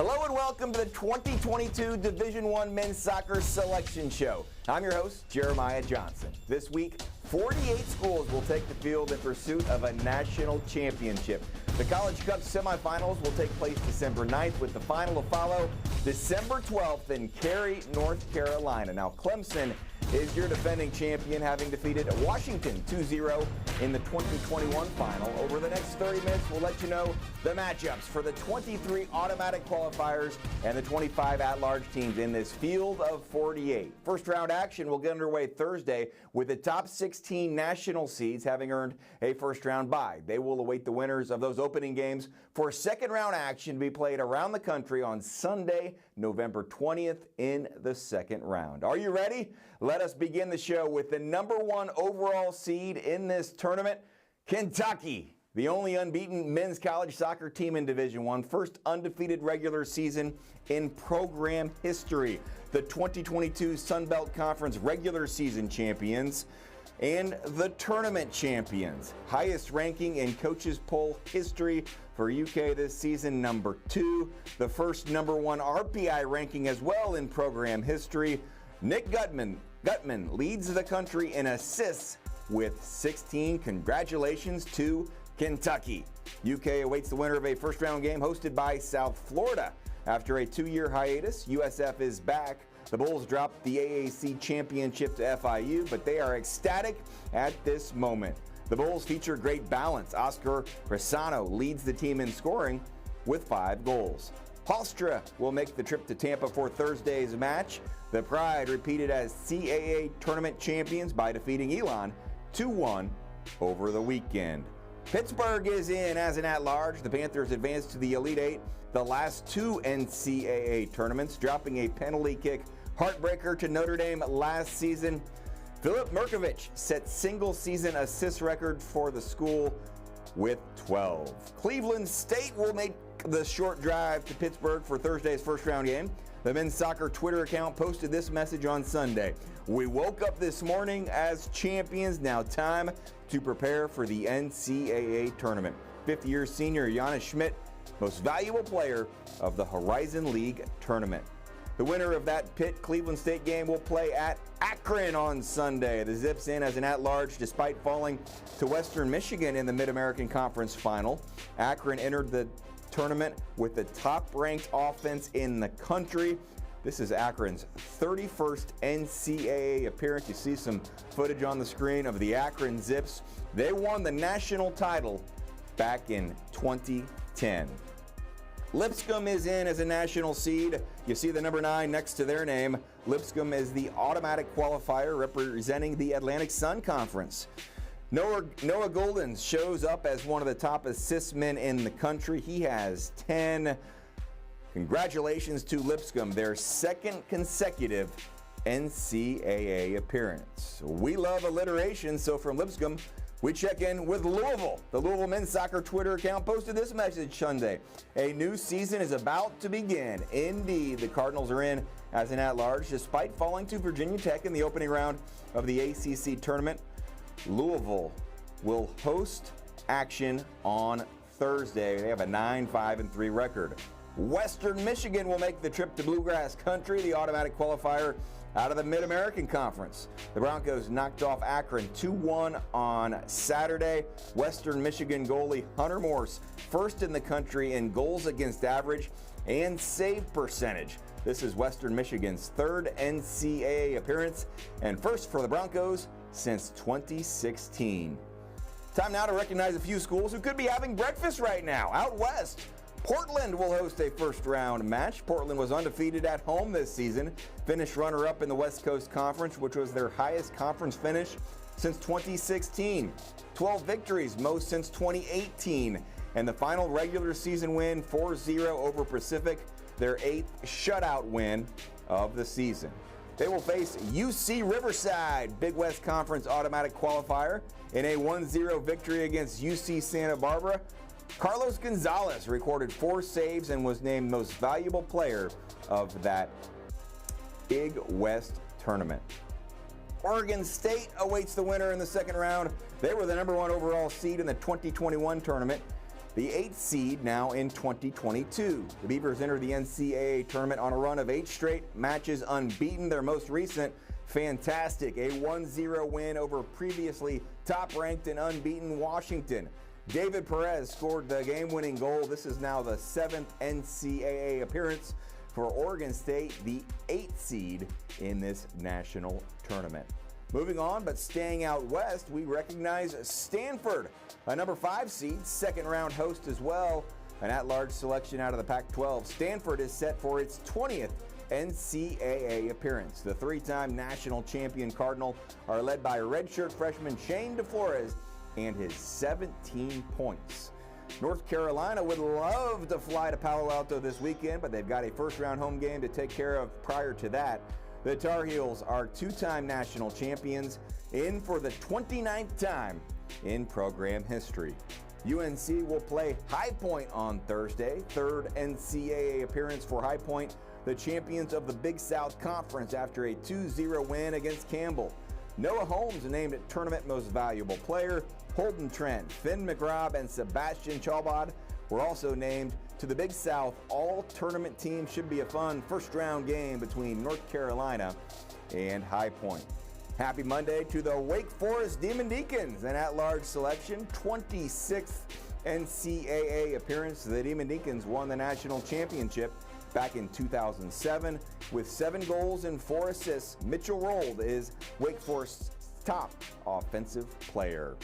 Hello and welcome to the 2022 Division I Men's Soccer Selection Show. I'm your host, Jeremiah Johnson. This week, 48 schools will take the field in pursuit of a national championship. The College Cup semifinals will take place December 9th, with the final to follow December 12th in Cary, North Carolina. Now, Clemson is your defending champion, having defeated Washington 2-0 in the 2021 final. Over the next 30 minutes, we'll let you know the matchups for the 23 automatic qualifiers and the 25 at-large teams in this field of 48. First round action will get underway Thursday with the top 16 national seeds having earned a first round bye. They will await the winners of those opening games for second round action to be played around the country on Sunday, November 20th in the second round. Are you ready? Let us begin the show with the number one overall seed in this tournament, Kentucky, the only unbeaten men's college soccer team in Division I, first undefeated regular season in program history. The 2022 Sun Belt Conference regular season champions and the tournament champions. Highest ranking in coaches poll history for UK this season, number 2. The first number 1 RPI ranking as well in program history. Nick Gutman leads the country in assists with 16. Congratulations to Kentucky. UK awaits the winner of a first-round game hosted by South Florida. After a 2-year hiatus, USF is back. The Bulls dropped the AAC championship to FIU, but they are ecstatic at this moment. The Bulls feature great balance. Oscar Resano leads the team in scoring with 5 goals. Hofstra will make the trip to Tampa for Thursday's match. The Pride repeated as CAA tournament champions by defeating Elon 2-1 over the weekend. Pittsburgh is in as an at-large. The Panthers advanced to the Elite Eight the last 2 NCAA tournaments, dropping a penalty kick heartbreaker to Notre Dame last season. Filip Mirkovic set single-season assist record for the school with 12. Cleveland State will make the short drive to Pittsburgh for Thursday's first-round game. The men's soccer Twitter account posted this message on Sunday. We woke up this morning as champions. Now time to prepare for the NCAA tournament. 50-year senior Giannis Schmidt, most valuable player of the Horizon League tournament. The winner of that Pitt-Cleveland State game will play at Akron on Sunday. The Zips in as an at-large despite falling to Western Michigan in the Mid-American Conference Final. Akron entered the tournament with the top-ranked offense in the country. This is Akron's 31st NCAA appearance. You see some footage on the screen of the Akron Zips. They won the national title back in 2010. Lipscomb is in as a national seed. You see the number 9 next to their name. Lipscomb is the automatic qualifier representing the Atlantic Sun Conference. Noah Goldens shows up as one of the top assist men in the country. He has 10. Congratulations to Lipscomb, their second consecutive NCAA appearance. We love alliteration, so from Lipscomb, we check in with Louisville. The Louisville men's soccer Twitter account posted this message Sunday. A new season is about to begin. Indeed, the Cardinals are in as an at-large despite falling to Virginia Tech in the opening round of the ACC tournament. Louisville will host action on Thursday. They have a 9-5-3 record. Western Michigan will make the trip to Bluegrass Country, the automatic qualifier out of the Mid-American Conference. The Broncos knocked off Akron 2-1 on Saturday. Western Michigan goalie Hunter Morse, first in the country in goals against average and save percentage. This is Western Michigan's 3rd NCAA appearance and first for the Broncos since 2016. Time now to recognize a few schools who could be having breakfast right now. Out west, Portland will host a first-round match. Portland was undefeated at home this season, finished runner-up in the West Coast Conference, which was their highest conference finish since 2016. 12 victories, most since 2018, and the final regular season win 4-0 over Pacific, their 8th shutout win of the season. They will face UC Riverside, Big West Conference automatic qualifier, in a 1-0 victory against UC Santa Barbara. Carlos Gonzalez recorded 4 saves and was named most valuable player of that Big West tournament. Oregon State awaits the winner in the second round. They were the number 1 overall seed in the 2021 tournament. the 8th seed now in 2022. The Beavers enter the NCAA tournament on a run of 8 straight matches unbeaten. Their most recent, fantastic, a 1-0 win over previously top-ranked and unbeaten Washington. David Perez scored the game-winning goal. This is now the 7th NCAA appearance for Oregon State, the 8th seed in this national tournament. Moving on, but staying out west, we recognize Stanford, a number 5 seed, second-round host as well, an at-large selection out of the Pac-12. Stanford is set for its 20th NCAA appearance. The 3-time national champion Cardinal are led by redshirt freshman Shane DeFlores and his 17 points. North Carolina would love to fly to Palo Alto this weekend, but they've got a first-round home game to take care of prior to that. The Tar Heels are 2-time national champions, in for the 29th time in program history. UNC will play High Point on Thursday, 3rd NCAA appearance for High Point, the champions of the Big South Conference after a 2-0 win against Campbell. Noah Holmes named it Tournament Most Valuable Player. Holden Trent, Finn McRobb, and Sebastian Chabad were also named to the Big South All-Tournament team. Should be a fun first-round game between North Carolina and High Point. Happy Monday to the Wake Forest Demon Deacons, an at-large selection, 26th NCAA appearance. The Demon Deacons won the national championship back in 2007 with 7 goals and 4 assists. Mitchell Rold is Wake Forest's top offensive player.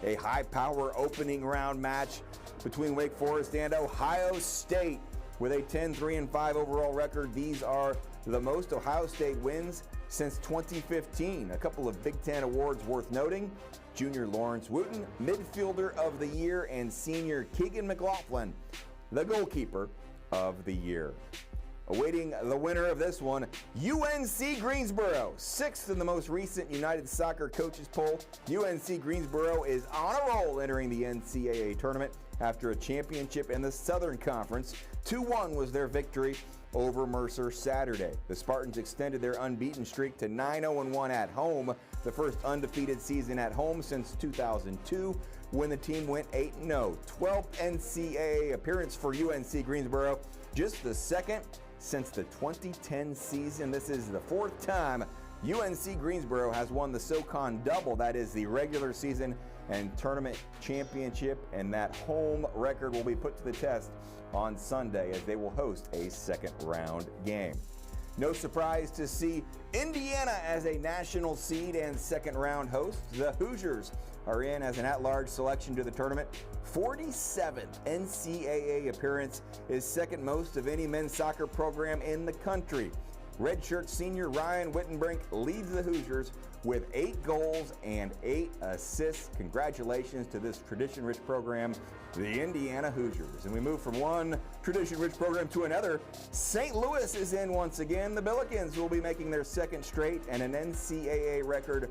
A high-power opening round match between Wake Forest and Ohio State with a 10-3-5 overall record. These are the most Ohio State wins since 2015. A couple of Big Ten awards worth noting: junior Lawrence Wooten, midfielder of the year, and senior Keegan McLaughlin, the goalkeeper of the year. Awaiting the winner of this one, UNC Greensboro, 6th in the most recent United Soccer Coaches poll. UNC Greensboro is on a roll entering the NCAA tournament after a championship in the Southern Conference. 2-1 was their victory over Mercer Saturday. The Spartans extended their unbeaten streak to 9-0-1 at home, the first undefeated season at home since 2002, when the team went 8-0. 12th NCAA appearance for UNC Greensboro, just the second since the 2010 season. This is the 4th time UNC Greensboro has won the SoCon double, that is the regular season and tournament championship, and that home record will be put to the test on Sunday as they will host a second-round game. No surprise to see Indiana as a national seed and second-round host. The Hoosiers are in as an at-large selection to the tournament. 47th NCAA appearance is second most of any men's soccer program in the country. Redshirt senior Ryan Wittenbrink leads the Hoosiers with 8 goals and 8 assists. Congratulations to this tradition-rich program, the Indiana Hoosiers. And we move from one tradition-rich program to another. St. Louis is in once again. The Billikens will be making their second straight and an NCAA record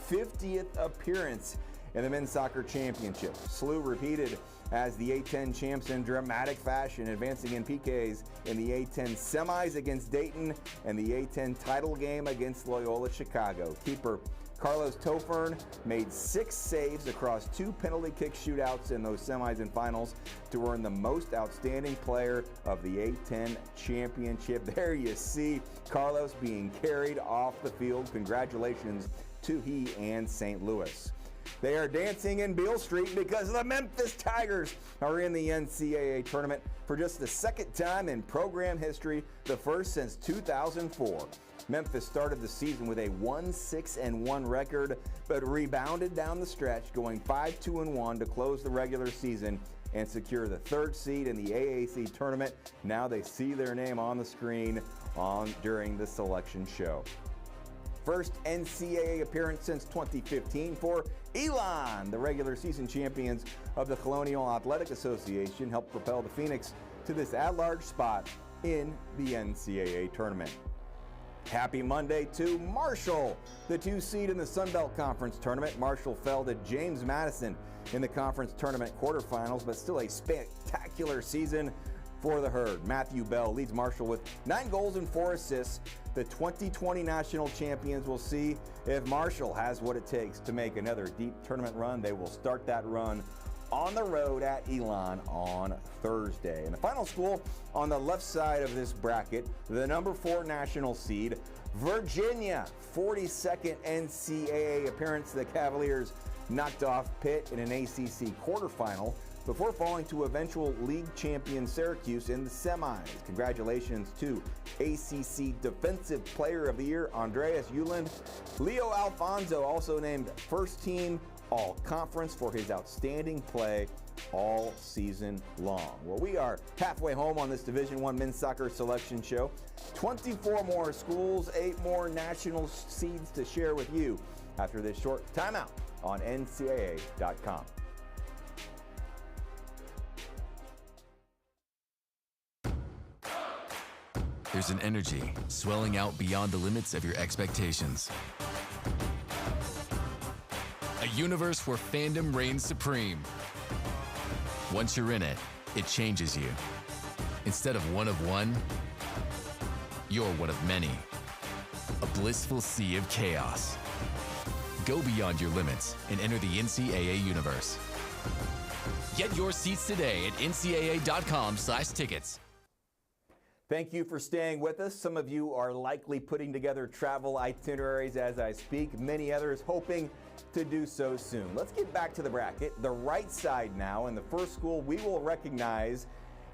50th appearance in the men's soccer championship. SLU repeated as the A-10 champs in dramatic fashion, advancing in PKs in the A-10 semis against Dayton and the A-10 title game against Loyola Chicago. Keeper Carlos Tofern made 6 saves across 2 penalty kick shootouts in those semis and finals to earn the most outstanding player of the A-10 championship. There you see Carlos being carried off the field. Congratulations to he and St. Louis. They are dancing in Beale Street because the Memphis Tigers are in the NCAA tournament for just the second time in program history, the first since 2004. Memphis started the season with a 1-6-1 record, but rebounded down the stretch, going 5-2-1 to close the regular season and secure the 3rd seed in the AAC tournament. Now they see their name on the screen during the selection show. First NCAA appearance since 2015 for Elon. The regular season champions of the Colonial Athletic Association helped propel the Phoenix to this at-large spot in the NCAA tournament. Happy Monday to Marshall, the 2 seed in the Sun Belt Conference tournament. Marshall fell to James Madison in the conference tournament quarterfinals, but still a spectacular season for the Herd. Matthew Bell leads Marshall with 9 goals and 4 assists. The 2020 national champions will see if Marshall has what it takes to make another deep tournament run. They will start that run on the road at Elon on Thursday. And the final school on the left side of this bracket, the number 4 national seed, Virginia, 42nd NCAA appearance. The Cavaliers knocked off Pitt in an ACC quarterfinal before falling to eventual league champion Syracuse in the semis. Congratulations to ACC Defensive Player of the Year, Andreas Ueland. Leo Alfonso also named first team all-conference for his outstanding play all season long. Well, we are halfway home on this Division I men's soccer selection show. 24 more schools, 8 more national seeds to share with you after this short timeout on NCAA.com. There's an energy swelling out beyond the limits of your expectations. A universe where fandom reigns supreme. Once you're in it, it changes you. Instead of one of one, you're one of many. A blissful sea of chaos. Go beyond your limits and enter the NCAA universe. Get your seats today at ncaa.com/tickets. Thank you for staying with us. Some of you are likely putting together travel itineraries as I speak, many others hoping to do so soon. Let's get back to the bracket. The right side now, and the first school we will recognize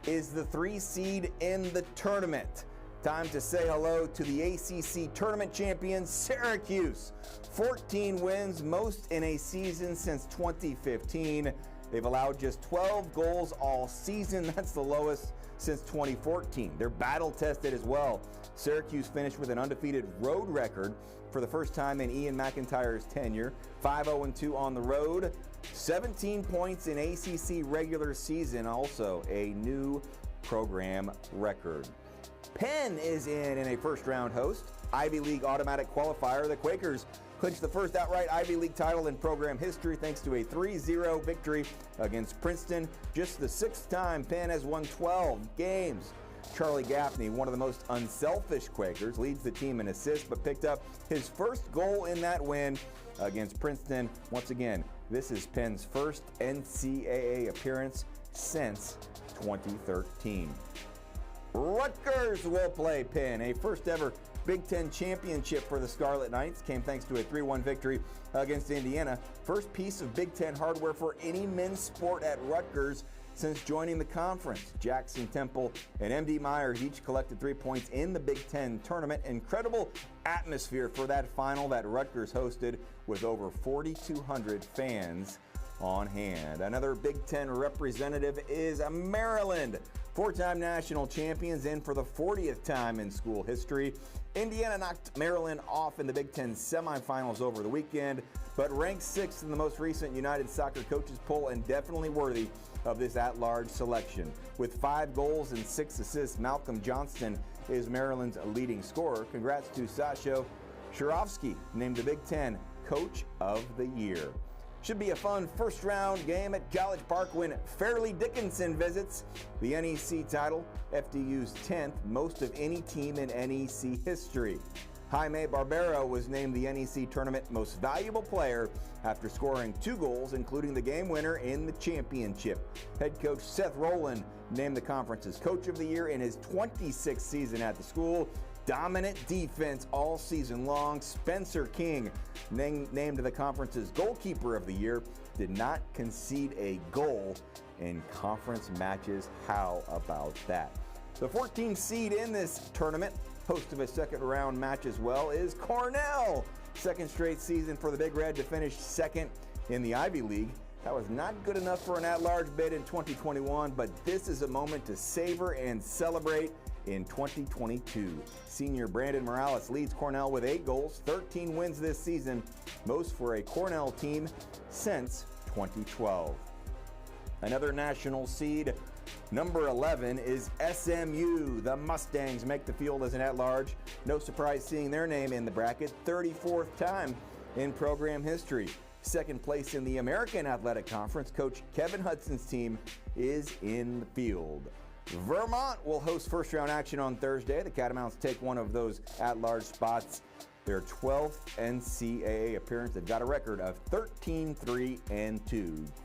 is the 3 seed in the tournament. Time to say hello to the ACC tournament champion, Syracuse. 14 wins, most in a season since 2015. They've allowed just 12 goals all season. That's the lowest since 2014. They're battle tested as well. Syracuse finished with an undefeated road record for the first time in Ian McIntyre's tenure. 5-0-2 on the road, 17 points in ACC regular season, also a new program record. Penn is in a first-round host. Ivy League automatic qualifier. The Quakers clinched the first outright Ivy League title in program history thanks to a 3-0 victory against Princeton. Just the 6th time Penn has won 12 games. Charlie Gaffney, one of the most unselfish Quakers, leads the team in assists, but picked up his first goal in that win against Princeton. Once again, this is Penn's first NCAA appearance since 2013. Rutgers will play Penn. A first ever Big Ten championship for the Scarlet Knights came thanks to a 3-1 victory against Indiana. First piece of Big Ten hardware for any men's sport at Rutgers since joining the conference. Jackson Temple and M.D. Myers each collected 3 points in the Big Ten tournament. Incredible atmosphere for that final that Rutgers hosted with over 4,200 fans on hand. Another Big Ten representative is Maryland. 4-time national champions in for the 40th time in school history. Indiana knocked Maryland off in the Big Ten semifinals over the weekend, but ranked 6th in the most recent United Soccer Coaches poll and definitely worthy of this at-large selection. With 5 goals and 6 assists, Malcolm Johnston is Maryland's leading scorer. Congrats to Sasho Shirovsky, named the Big Ten Coach of the Year. Should be a fun first-round game at College Park when Fairleigh Dickinson visits. The NEC title, FDU's 10th, most of any team in NEC history. Jaime Barbero was named the NEC Tournament Most Valuable Player after scoring 2 goals, including the game winner in the championship. Head coach Seth Rowland named the conference's Coach of the Year in his 26th season at the school. Dominant defense all season long. Spencer King named the conference's Goalkeeper of the Year. Did not concede a goal in conference matches. How about that? The 14th seed in this tournament, host of a second-round match as well, is Cornell. Second straight season for the Big Red to finish second in the Ivy League. That was not good enough for an at-large bid in 2021, but this is a moment to savor and celebrate in 2022. Senior Brandon Morales leads Cornell with 8 goals, 13 wins this season, most for a Cornell team since 2012. Another national seed, number 11, is SMU. The Mustangs make the field as an at-large. No surprise seeing their name in the bracket, 34th time in program history. Second place in the American Athletic Conference, Coach Kevin Hudson's team is in the field. Vermont will host first-round action on Thursday. The Catamounts take one of those at-large spots their 12th NCAA appearance. They've got a record of 13-3-2.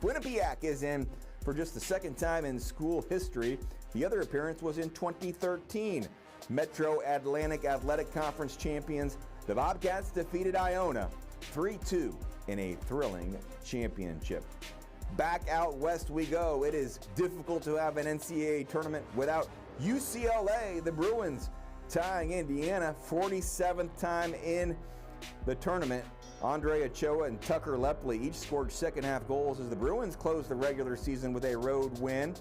Quinnipiac is in for just the second time in school history. The other appearance was in 2013. Metro Atlantic Athletic Conference champions, the Bobcats defeated Iona 3-2 in a thrilling championship. Back out west we go. It is difficult to have an NCAA tournament without UCLA. The Bruins tying Indiana 47th time in the tournament. Andre Ochoa and Tucker Lepley each scored second-half goals as the Bruins closed the regular season with a road win.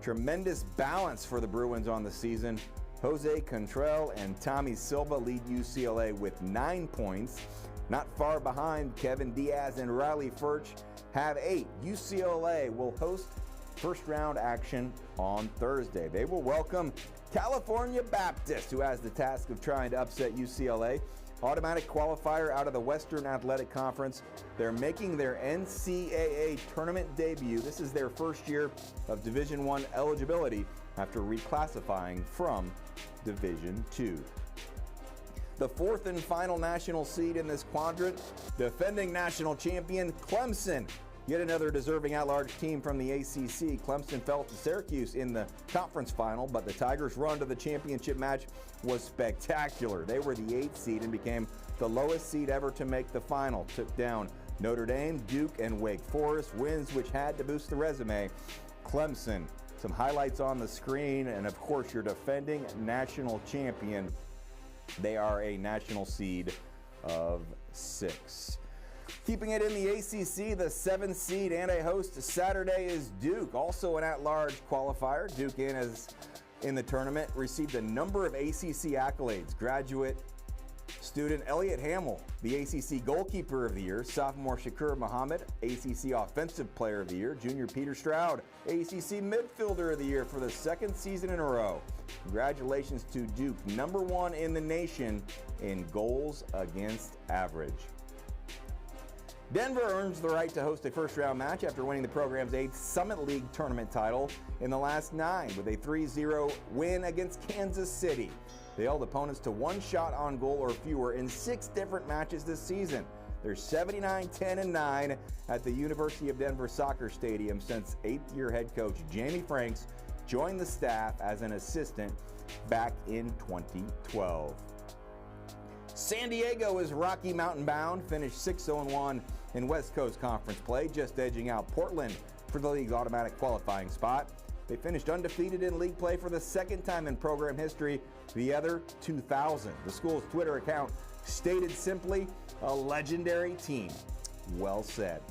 Tremendous balance for the Bruins on the season. Jose Contrell and Tommy Silva lead UCLA with 9 points. Not far behind, Kevin Diaz and Riley Furch have 8. UCLA will host first-round action on Thursday. They will welcome California Baptist, who has the task of trying to upset UCLA. Automatic qualifier out of the Western Athletic Conference. They're making their NCAA tournament debut. This is their first year of Division I eligibility after reclassifying from Division II. The fourth and final national seed in this quadrant, defending national champion Clemson. Yet another deserving at-large team from the ACC. Clemson fell to Syracuse in the conference final, but the Tigers' run to the championship match was spectacular. They were the 8th seed and became the lowest seed ever to make the final. Took down Notre Dame, Duke, and Wake Forest, wins which had to boost the resume. Clemson, some highlights on the screen, and of course your defending national champion. They are a national seed of 6. Keeping it in the ACC, the 7th seed and a host Saturday is Duke, also an at-large qualifier. Duke in the tournament received a number of ACC accolades. Graduate student Elliott Hamel, the ACC Goalkeeper of the Year. Sophomore Shakur Muhammad, ACC Offensive Player of the Year. Junior Peter Stroud, ACC Midfielder of the Year for the 2nd season in a row. Congratulations to Duke, #1 in the nation in goals against average. Denver earns the right to host a first-round match after winning the program's 8th Summit League tournament title in the last 9 with a 3-0 win against Kansas City. They held opponents to 1 shot on goal or fewer in 6 different matches this season. They're 79-10-9 at the University of Denver Soccer Stadium since 8th-year head coach Jamie Franks joined the staff as an assistant back in 2012. San Diego is Rocky Mountain bound, finished 6-1 in West Coast Conference play, just edging out Portland for the league's automatic qualifying spot. They finished undefeated in league play for the 2nd time in program history, the other 2000. The school's Twitter account stated simply, a legendary team. Well said.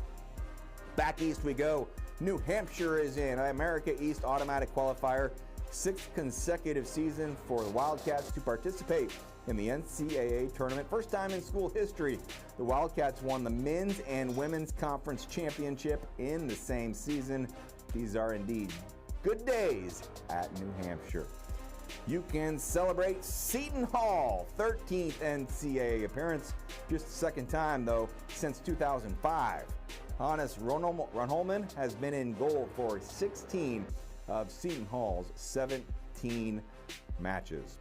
Back east we go. New Hampshire is in America East automatic qualifier, 6th consecutive season for the Wildcats to participate in the NCAA tournament. First time in school history, the Wildcats won the men's and women's conference championship in the same season. These are indeed good days at New Hampshire. You can celebrate Seton Hall, 13th NCAA appearance, just the 2nd time though since 2005. Hannes Runholman has been in goal for 16 of Seton Hall's 17 matches.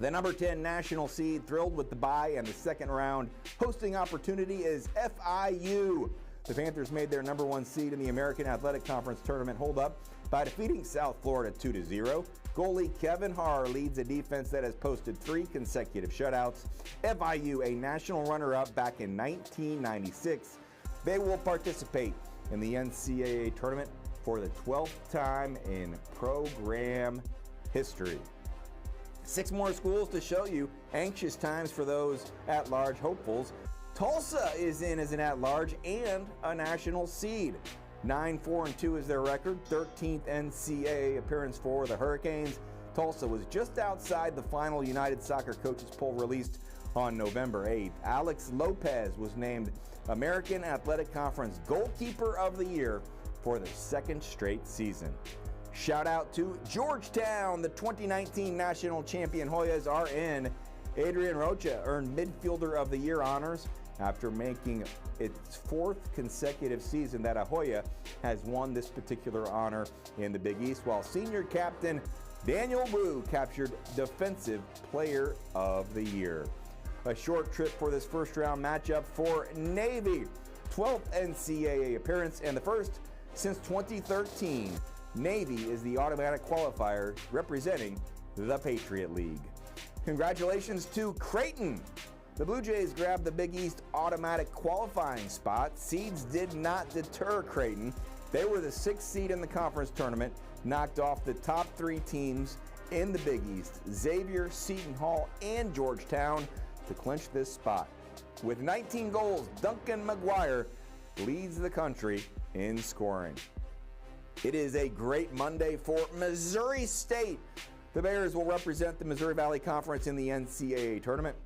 The #10 national seed, thrilled with the bye and the 2nd round hosting opportunity, is FIU. The Panthers made their #1 seed in the American Athletic Conference tournament hold up by defeating South Florida 2-0. Goalie Kevin Harr leads a defense that has posted 3 consecutive shutouts. FIU, a national runner-up back in 1996. They will participate in the NCAA tournament for the 12th time in program history. 6 more schools to show you. Anxious times for those at-large hopefuls. Tulsa is in as an at-large and a national seed. 9-4-2 is their record, 13th NCAA appearance for the Hurricanes. Tulsa was just outside the final United Soccer Coaches poll released on November 8th. Alex Lopez was named American Athletic Conference Goalkeeper of the Year for the 2nd straight season. Shout out to Georgetown, the 2019 national champion Hoyas are in. Adrian Rocha earned Midfielder of the Year honors after making its 4th consecutive season that a Hoya has won this particular honor in the Big East, while senior captain Daniel Wu captured Defensive Player of the Year. A short trip for this first-round matchup for Navy. 12th NCAA appearance and the first since 2013. Navy is the automatic qualifier representing the Patriot League. Congratulations to Creighton. The Blue Jays grabbed the Big East automatic qualifying spot. Seeds did not deter Creighton. They were the 6th seed in the conference tournament, knocked off the top 3 teams in the Big East, Xavier, Seton Hall, and Georgetown, to clinch this spot. With 19 goals, Duncan McGuire leads the country in scoring. It is a great Monday for Missouri State. The Bears will represent the Missouri Valley Conference in the NCAA tournament.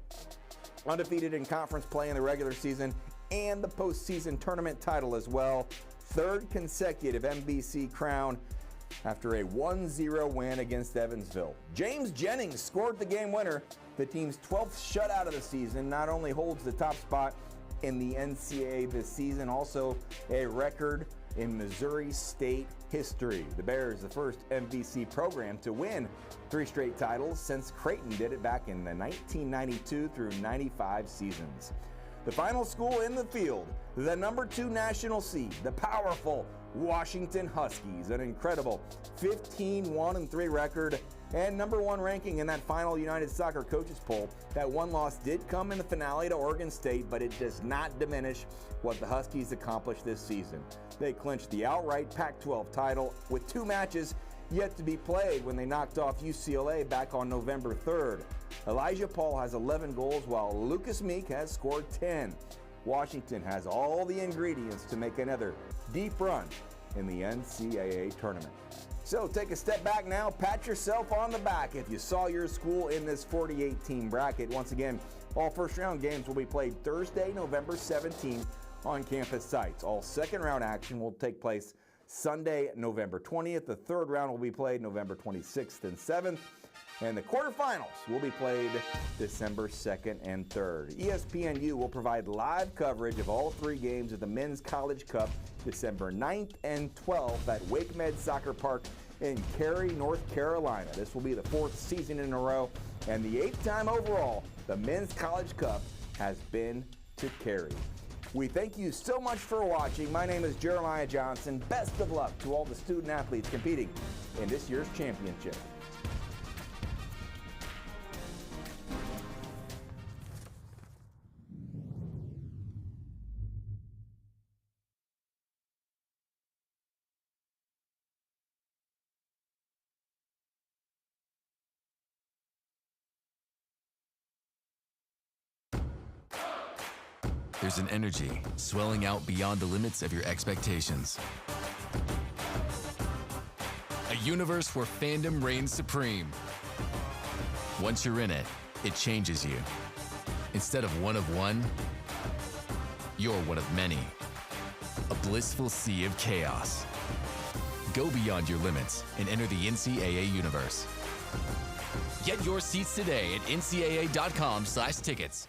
Undefeated in conference play in the regular season and the postseason tournament title as well. 3rd consecutive MVC crown after a 1-0 win against Evansville. James Jennings scored the game winner. The team's 12th shutout of the season, not only holds the top spot in the NCAA this season, also a record in Missouri State history. The Bears, the first MVC program to win 3 straight titles since Creighton did it back in the 1992 through 95 seasons. The final school in the field, the number 2 national seed, the powerful Washington Huskies, an incredible 15-1-3 record and number 1 ranking in that final United Soccer Coaches poll. That one loss did come in the finale to Oregon State, but it does not diminish what the Huskies accomplished this season. They clinched the outright Pac-12 title with 2 matches yet to be played when they knocked off UCLA back on November 3rd. Elijah Paul has 11 goals while Lucas Meek has scored 10. Washington has all the ingredients to make another deep run in the NCAA tournament. So take a step back now, pat yourself on the back if you saw your school in this 48-team bracket. Once again, all first-round games will be played Thursday, November 17th on campus sites. All second-round action will take place Sunday, November 20th. The third round will be played November 26th and 7th. And the quarterfinals will be played December 2nd and 3rd. ESPNU will provide live coverage of all 3 games of the Men's College Cup December 9th and 12th at Wake Med Soccer Park in Cary, North Carolina. This will be the 4th season in a row and the 8th time overall the Men's College Cup has been to Cary. We thank you so much for watching. My name is Jeremiah Johnson. Best of luck to all the student athletes competing in this year's championship. There's an energy swelling out beyond the limits of your expectations. A universe where fandom reigns supreme. Once you're in it, it changes you. Instead of one of one, you're one of many. A blissful sea of chaos. Go beyond your limits and enter the NCAA universe. Get your seats today at ncaa.com/tickets.